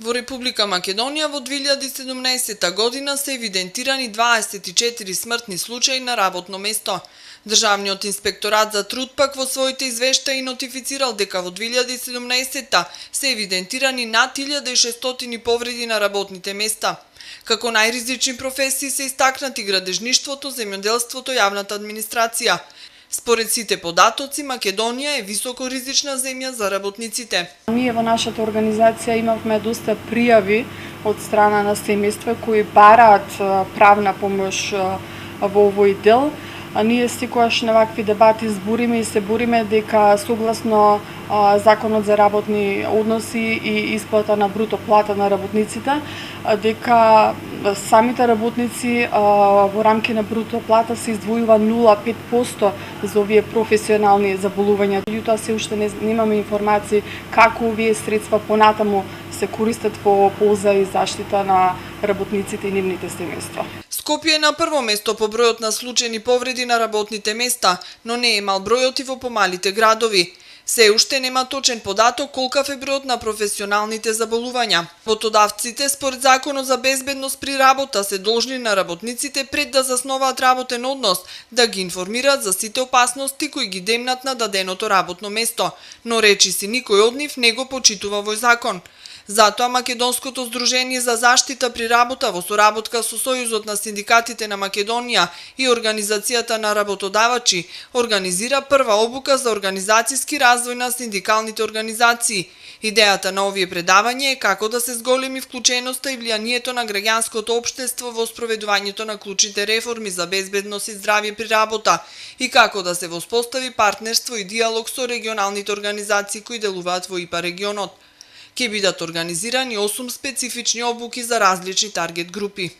Во Република Македонија во 2017 година се евидентирани 24 смртни случаи на работно место. Државниот инспекторат за труд пак во своите извештаи нотифицирал дека во 2017 се евидентирани над 1600 повреди на работните места. Како најризични професии се истакнати градежништвото, земјоделството, јавната администрација. Според сите податоци, Македонија е високо ризична земја за работниците. Ние во нашата организација имавме доста пријави од страна на семејства кои бараат правна помош во овој дел. Ние секогаш на вакви дебати збориме и се бориме дека согласно Законот за работни односи и исплата на бруто плата на работниците, дека самите работници во рамки на бруто плата се издвојува 0,5% за овие професионални заболувања. Меѓутоа се уште немаме информации како овие средства понатаму се користат во полза и заштита на работниците и нивните семејства. Скопје е на прво место по бројот на случајни повреди на работните места, но не е мал бројот и во помалите градови. Се уште нема точен податок колкав е бројот на професионалните заболувања. Работодавците според Законот за безбедност при работа се должни на работниците пред да засноваат работен однос да ги информираат за сите опасности кои ги демнат на даденото работно место, но речиси никој од нив не го почитува во закон. Затоа Македонското здружение за заштита при работа во соработка со Сојузот на синдикатите на Македонија и Организацијата на работодавачи организира прва обука за организацијски развој на синдикалните организации. Идејата на овие предавања е како да се зголеми вклученоста и влијанието на граѓанското општество во спроведувањето на клучните реформи за безбедност и здравје при работа и како да се воспостави партнерство и диалог со регионалните организации кои делуваат во ИПА регионот. Ќе бидат организирани 8 специфични обуки за различни таргет групи.